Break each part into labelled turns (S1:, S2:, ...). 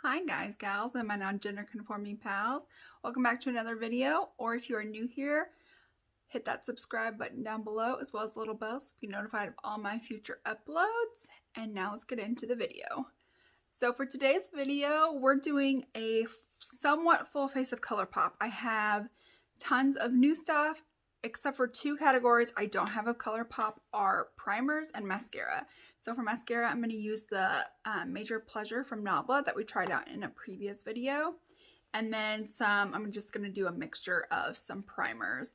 S1: Hi guys, gals, and my non-gender conforming pals. Welcome back to another video, or if you are new here, hit that subscribe button down below as well as the little bell so you be notified of all my future uploads. And now let's get into the video. So for today's video, we're doing a somewhat full face of Colourpop. I have tons of new stuff, except for two categories I don't have of Colourpop are primers and mascara. So for mascara, I'm going to use the Major Pleasure from Nabla that we tried out in a previous video. And then I'm just going to do a mixture of some primers.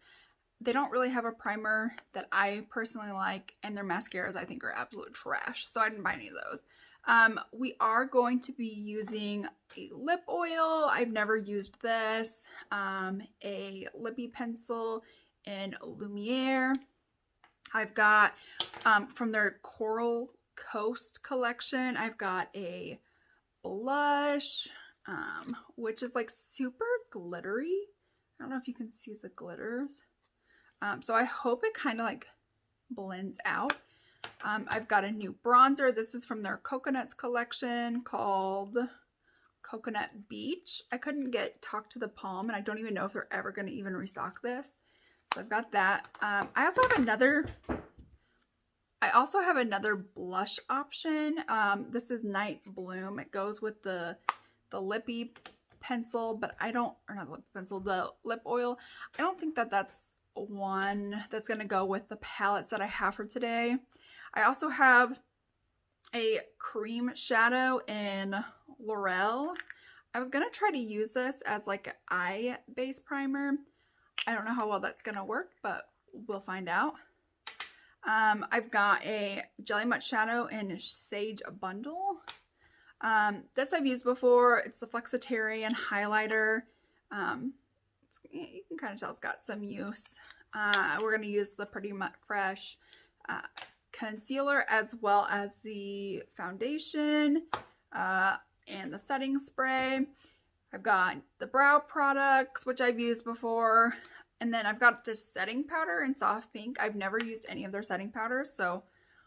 S1: They don't really have a primer that I personally like, and their mascaras I think are absolute trash, so I didn't buy any of those. We are going to be using a lip oil. I've never used this. A lippy pencil in Lumiere. I've got from their Coral Coast collection, I've got a blush, which is like super glittery. I don't know if you can see the glitters. So I hope it kind of like blends out. I've got a new bronzer. This is from their Coconuts collection called Coconut Beach. I couldn't get Talk to the Palm, and I don't even know if they're ever going to even restock this. So I've got that. I also have another blush option. This is Night Bloom. It goes with the lippy pencil, but the lip oil. I don't think that's one that's going to go with the palettes that I have for today. I also have a cream shadow in L'Oreal. I was going to try to use this as like an eye base primer. I don't know how well that's going to work, but we'll find out. I've got a Jelly Mutt shadow in Sage Bundle. This I've used before. It's the Flexitarian highlighter. You can kind of tell it's got some use. We're going to use the Pretty Mutt Fresh concealer as well as the foundation and the setting spray. I've got the brow products, which I've used before. And then I've got this setting powder in Soft Pink. I've never used any of their setting powders, so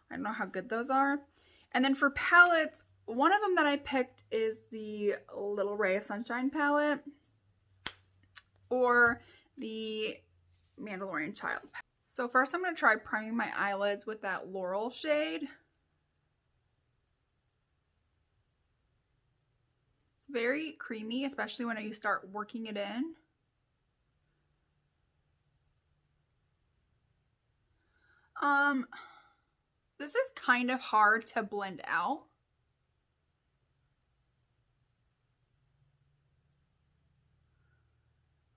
S1: I don't know how good those are. And then for palettes, one of them that I picked is the Little Ray of Sunshine palette or the Mandalorian Child palette. So first I'm going to try priming my eyelids with that Laurel shade. It's very creamy, especially when you start working it in. This is kind of hard to blend out.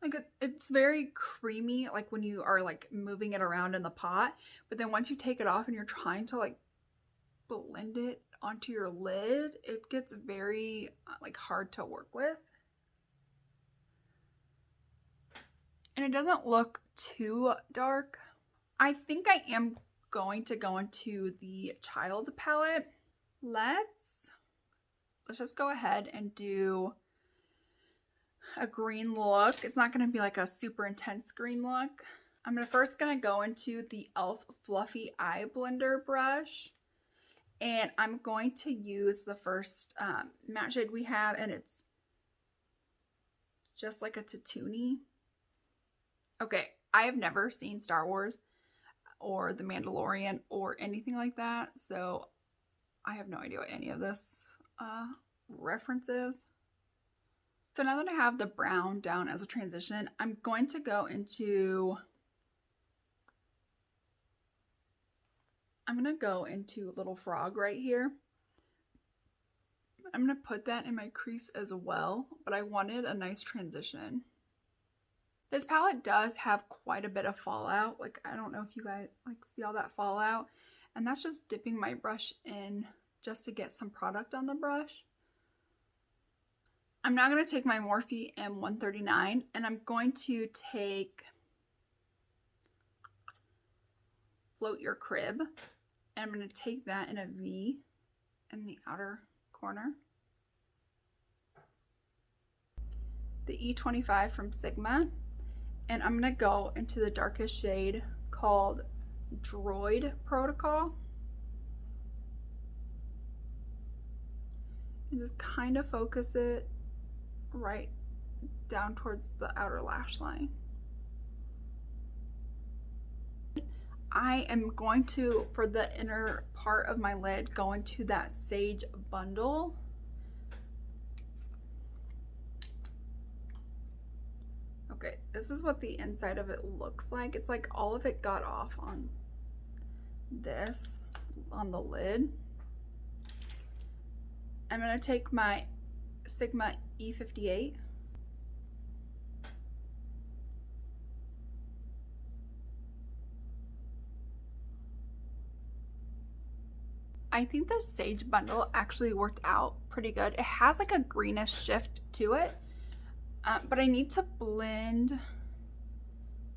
S1: Like it's very creamy, like when you are like moving it around in the pot, but then once you take it off and you're trying to like blend it onto your lid, it gets very like hard to work with. And it doesn't look too dark. I think I am going to go into the Child palette. Let's just go ahead and do a green look. It's not going to be like a super intense green look. I'm first going to go into the e.l.f. Fluffy Eye Blender brush. And I'm going to use the first matte shade we have, and it's just like a Tatooine. Okay, I have never seen Star Wars or The Mandalorian or anything like that, so I have no idea what any of this references. So now that I have the brown down as a transition, I'm going to go into Little Frog right here. I'm going to put that in my crease as well, but I wanted a nice transition. This palette does have quite a bit of fallout. Like, I don't know if you guys like see all that fallout, and that's just dipping my brush in just to get some product on the brush. I'm now going to take my Morphe M139 and I'm going to take Float Your Crib, and I'm going to take that in a V in the outer corner. The E25 from Sigma, and I'm going to go into the darkest shade called Droid Protocol. and just kind of focus it right down towards the outer lash line. I am going to, for the inner part of my lid, go into that Sage Bundle. Okay, this is what the inside of it looks like. It's like all of it got off on this, on the lid. I'm gonna take my Sigma E58. I think the Sage Bundle actually worked out pretty good. It has like a greenish shift to it, but I need to blend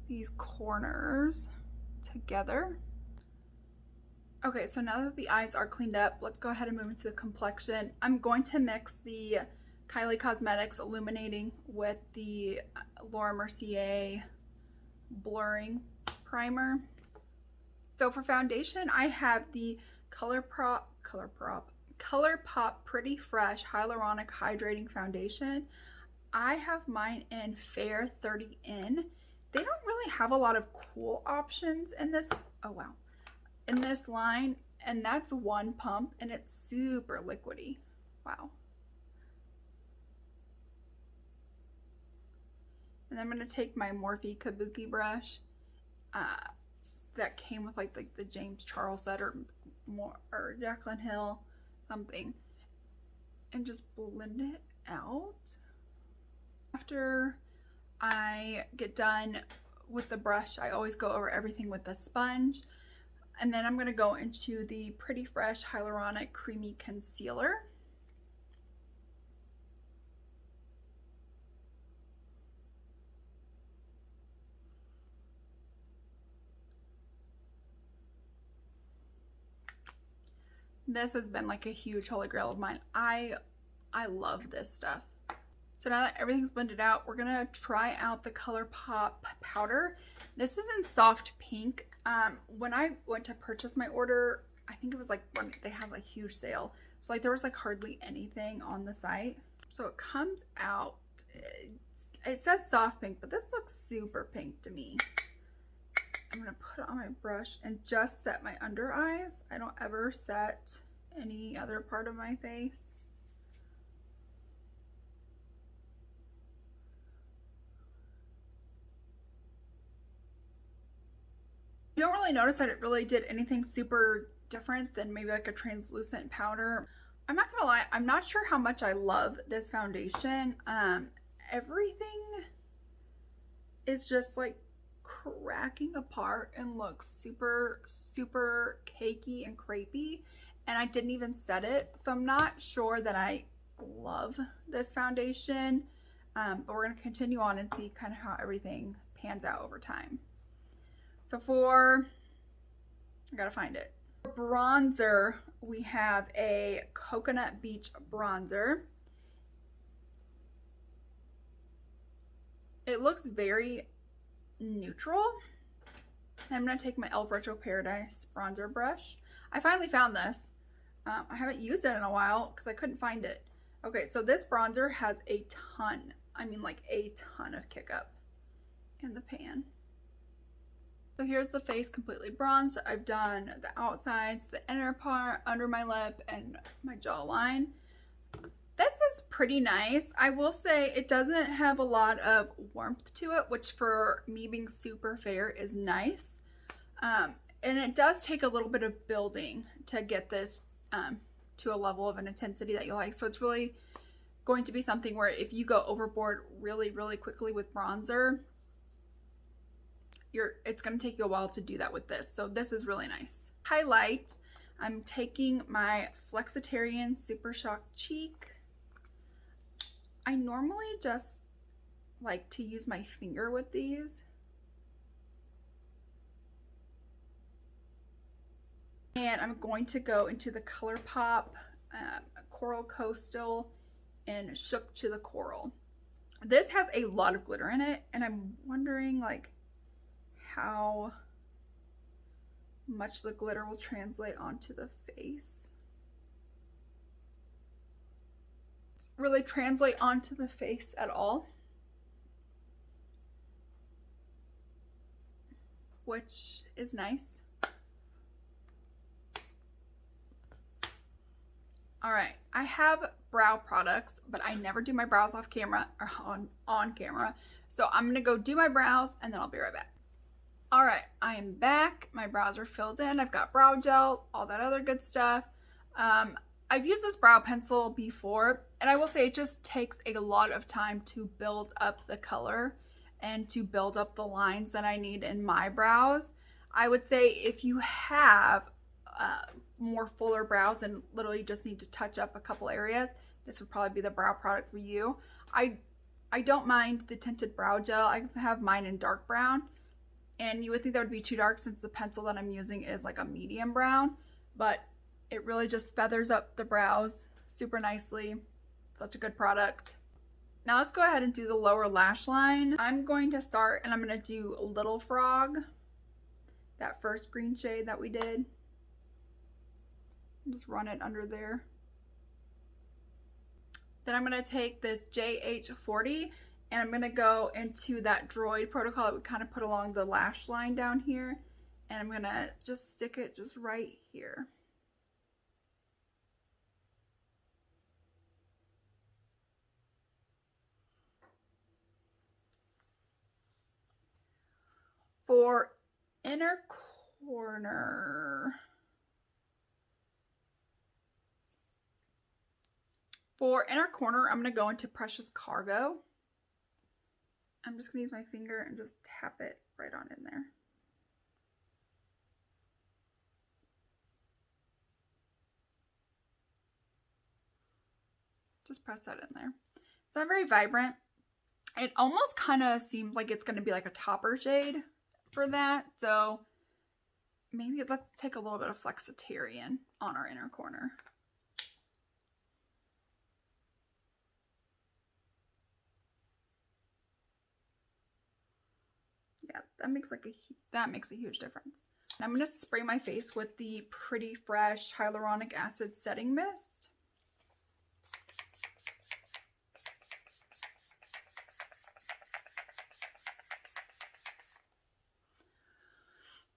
S1: these corners together. Okay, so now that the eyes are cleaned up, let's go ahead and move into the complexion. I'm going to mix the Kylie Cosmetics Illuminating with the Laura Mercier Blurring Primer. So for foundation, I have the Colourpop Pretty Fresh Hyaluronic Hydrating Foundation. I have mine in Fair 30N. They don't really have a lot of cool options in this, oh wow, in this line, and that's one pump and it's super liquidy. Wow. And I'm gonna take my Morphe Kabuki brush that came with like the James Charles set or Jaclyn Hill something, and just blend it out. After I get done with the brush, I always go over everything with a sponge, and then I'm going to go into the Pretty Fresh Hyaluronic Creamy Concealer. This has been like a huge holy grail of mine. I love this stuff. So now that everything's blended out, we're gonna try out the Colourpop powder. This is in soft pink. When I went to purchase my order, I think it was like when they have a huge sale. So like there was like hardly anything on the site. So it comes out, it says soft pink, but this looks super pink to me. I'm gonna put it on my brush and just set my under eyes. I don't ever set any other part of my face. You don't really notice that it really did anything super different than maybe like a translucent powder. I'm not gonna lie, I'm not sure how much I love this foundation. Everything is just like cracking apart and looks super cakey and crepey, and I didn't even set it, so I'm not sure that I love this foundation, but we're going to continue on and see kind of how everything pans out over time. So I gotta find it. For bronzer, we have a Coconut Beach bronzer. It looks very neutral. I'm gonna take my e.l.f. Retro Paradise bronzer brush. I finally found this. I haven't used it in a while because I couldn't find it. Okay, so this bronzer has a ton, I mean like a ton of kick up in the pan. So here's the face completely bronzed. I've done the outsides, the inner part, under my lip, and my jawline. This is pretty nice. I will say it doesn't have a lot of warmth to it, which for me being super fair is nice. And it does take a little bit of building to get this to a level of an intensity that you like. So it's really going to be something where if you go overboard really quickly with bronzer, it's going to take you a while to do that with this. So this is really nice. Highlight, I'm taking my Flexitarian Super Shock Cheek. I normally just like to use my finger with these. And I'm going to go into the Colourpop Coral Coastal and Shook to the Coral. This has a lot of glitter in it, and I'm wondering like how much the glitter will translate onto the face. really translate onto the face at all, which is nice. All right, I have brow products, but I never do my brows off camera or on camera. So I'm gonna go do my brows and then I'll be right back. All right, I am back. My brows are filled in. I've got brow gel, all that other good stuff. I've used this brow pencil before, and I will say it just takes a lot of time to build up the color and to build up the lines that I need in my brows. I would say if you have more fuller brows and literally just need to touch up a couple areas, this would probably be the brow product for you. I don't mind the tinted brow gel. I have mine in dark brown, and you would think that would be too dark since the pencil that I'm using is like a medium brown, but it really just feathers up the brows super nicely. Such a good product. Now let's go ahead and do the lower lash line. I'm going to start and I'm going to do Little Frog, that first green shade that we did. Just run it under there. Then I'm going to take this JH40 and I'm going to go into that Droid protocol that we kind of put along the lash line down here. And I'm going to just stick it just right here. For inner corner, I'm going to go into Precious Cargo. I'm just going to use my finger and just tap it right on in there. Just press that in there. It's not very vibrant. It almost kind of seems like it's going to be like a topper shade for that. So maybe let's take a little bit of Flexitarian on our inner corner. Yeah, that makes a huge difference. And I'm going to spray my face with the Pretty Fresh Hyaluronic Acid Setting Mist.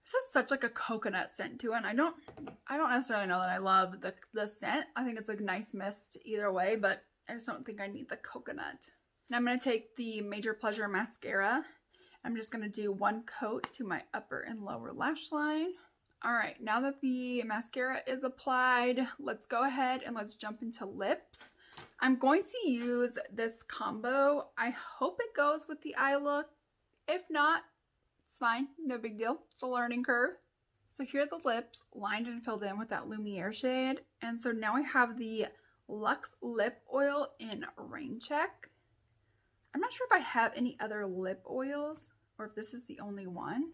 S1: This is such like a coconut scent to it, and I don't necessarily know that I love the scent. I think it's a nice mist either way, but I just don't think I need the coconut. Now I'm going to take the Major Pleasure mascara. I'm just going to do one coat to my upper and lower lash line. All right, now that the mascara is applied, let's go ahead and let's jump into lips. I'm going to use this combo. I hope it goes with the eye look. If not, it's fine, no big deal. It's a learning curve. So here are the lips lined and filled in with that Lumiere shade. And so now I have the Luxe Lip Oil in Rain Check. I'm not sure if I have any other lip oils or if this is the only one.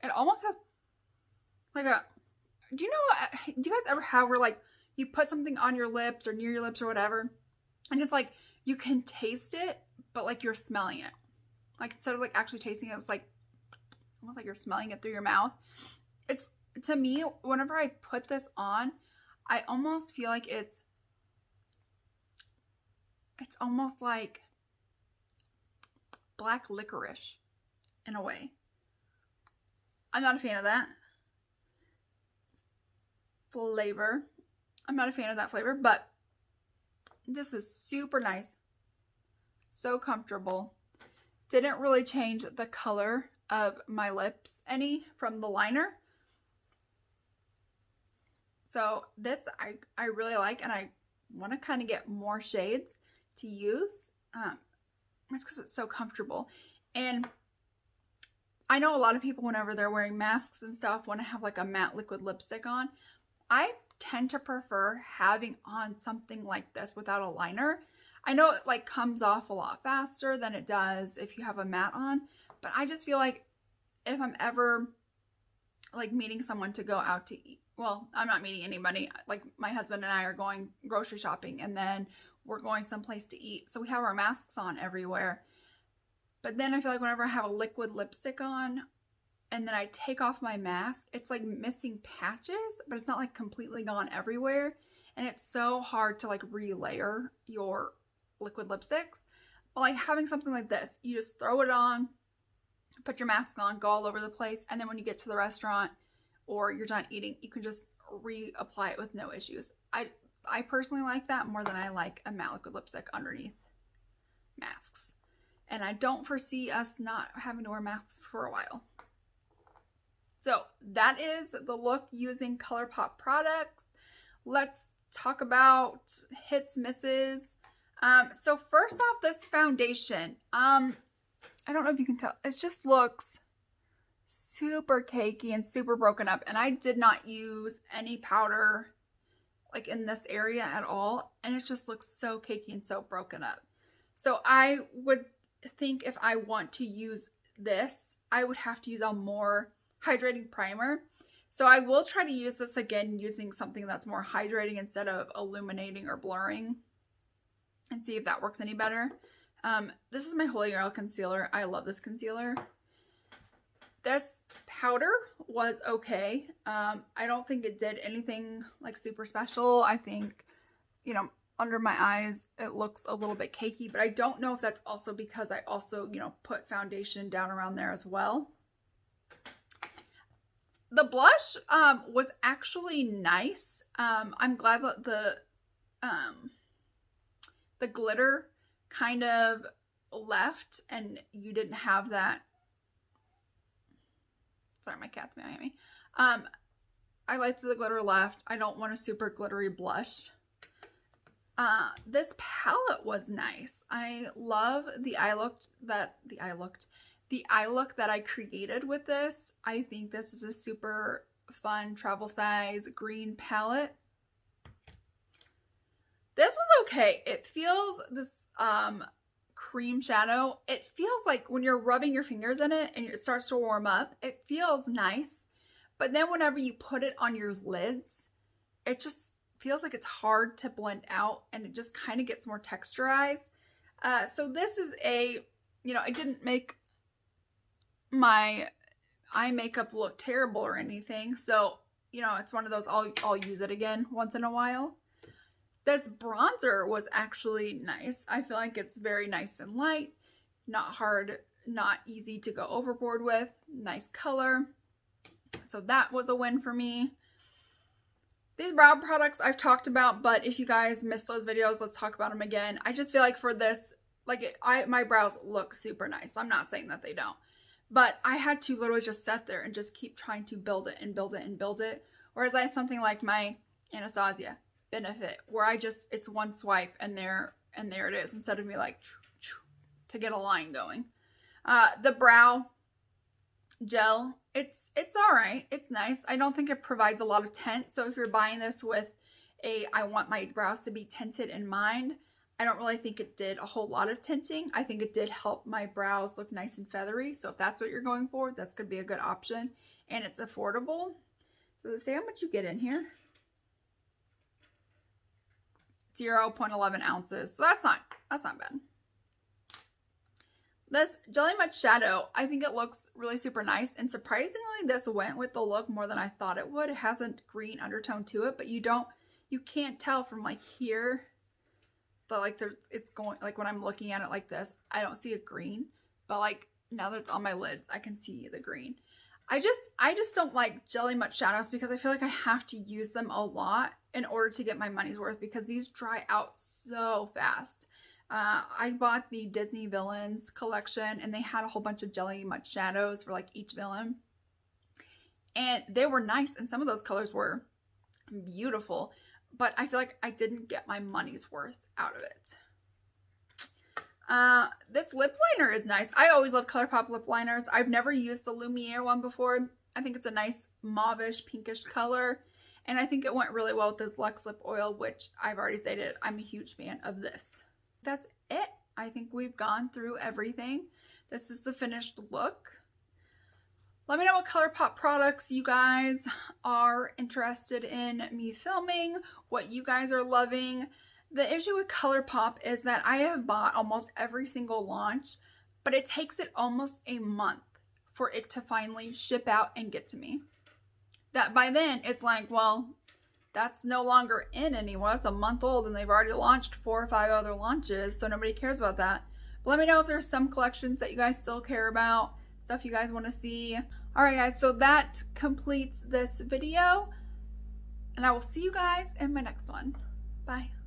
S1: It almost has like a, do you guys ever have where like you put something on your lips or near your lips or whatever, and it's like you can taste it, but like you're smelling it. Like instead of like actually tasting it, it's like almost like you're smelling it through your mouth. It's, to me, whenever I put this on, I almost feel like it's almost like black licorice in a way. I'm not a fan of that flavor. I'm not a fan of that flavor, but this is super nice. So comfortable. Didn't really change the color of my lips any from the liner. So this I really like, and I want to kind of get more shades to use. It's because it's so comfortable. And I know a lot of people, whenever they're wearing masks and stuff, want to have like a matte liquid lipstick on. I tend to prefer having on something like this without a liner. I know it like comes off a lot faster than it does if you have a matte on, but I just feel like if I'm ever like meeting someone to go out to eat, well, I'm not meeting anybody, like my husband and I are going grocery shopping and then we're going someplace to eat, so we have our masks on everywhere. But then I feel like whenever I have a liquid lipstick on and then I take off my mask, it's like missing patches, but it's not like completely gone everywhere. And it's so hard to like re-layer your liquid lipsticks. But like having something like this, you just throw it on, put your mask on, go all over the place, and then when you get to the restaurant or you're done eating, you can just reapply it with no issues. I personally like that more than I like a matte liquid lipstick underneath masks. And I don't foresee us not having to wear masks for a while. So that is the look using Colourpop products. Let's talk about hits, misses. So first off, this foundation. I don't know if you can tell. It just looks super cakey and super broken up. And I did not use any powder like in this area at all. And it just looks so cakey and so broken up. So I would think if I want to use this, I would have to use a more hydrating primer. So I will try to use this again using something that's more hydrating instead of illuminating or blurring, and see if that works any better. This is my Holy Grail concealer. I love this concealer. This powder was okay. I don't think it did anything like super special. I think, you know, under my eyes it looks a little bit cakey, but I don't know if that's also because I also, you know, put foundation down around there as well. The blush was actually nice. I'm glad that the glitter kind of left and you didn't have that. Sorry, my cat's meowing at me. I liked the glitter left. I don't want a super glittery blush. This palette was nice. I love the eye look that I created with this. I think this is a super fun travel size green palette. This was okay. It feels this cream shadow. It feels like when you're rubbing your fingers in it and it starts to warm up, it feels nice. But then whenever you put it on your lids, it just feels like it's hard to blend out and it just kind of gets more texturized. So this is a, you know, I didn't make my eye makeup look terrible or anything. So, you know, it's one of those I'll use it again once in a while. This bronzer was actually nice. I feel like it's very nice and light, not hard, not easy to go overboard with, nice color. So that was a win for me. These brow products I've talked about, but if you guys missed those videos, let's talk about them again. I just feel like for this, like my brows look super nice. I'm not saying that they don't, but I had to literally just sit there and just keep trying to build it and build it and build it. Whereas I have something like my Anastasia Benefit, where I just, it's one swipe and there it is, instead of me like to get a line going. The brow gel, it's all right. It's nice. I don't think it provides a lot of tint. So if you're buying this with I want my brows to be tinted in mind, I don't really think it did a whole lot of tinting. I think it did help my brows look nice and feathery. So if that's what you're going for, that's going to be a good option. And it's affordable. So let's see how much you get in here. 0.11 ounces. So that's not bad. This Jelly Much Shadow, I think it looks really super nice. And surprisingly, this went with the look more than I thought it would. It has a green undertone to it, but you can't tell from like here that like it's going, like when I'm looking at it like this, I don't see a green, but like now that it's on my lids, I can see the green. I just don't like Jelly Much Shadows because I feel like I have to use them a lot in order to get my money's worth, because these dry out so fast. I bought the Disney Villains collection and they had a whole bunch of Jelly Much Shadows for like each villain. And they were nice and some of those colors were beautiful, but I feel like I didn't get my money's worth out of it. This lip liner is nice. I always love Colourpop lip liners. I've never used the Lumiere one before. I think it's a nice mauvish pinkish color. And I think it went really well with this Luxe Lip Oil, which I've already stated I'm a huge fan of this. That's it. I think we've gone through everything. This is the finished look. Let me know what Colourpop products you guys are interested in me filming, what you guys are loving. The issue with Colourpop is that I have bought almost every single launch, but it takes it almost a month for it to finally ship out and get to me. That by then, it's like, well, that's no longer in anymore. It's a month old and they've already launched 4 or 5 other launches, so nobody cares about that. But let me know if there's some collections that you guys still care about, stuff you guys want to see. Alright guys, so that completes this video, and I will see you guys in my next one. Bye.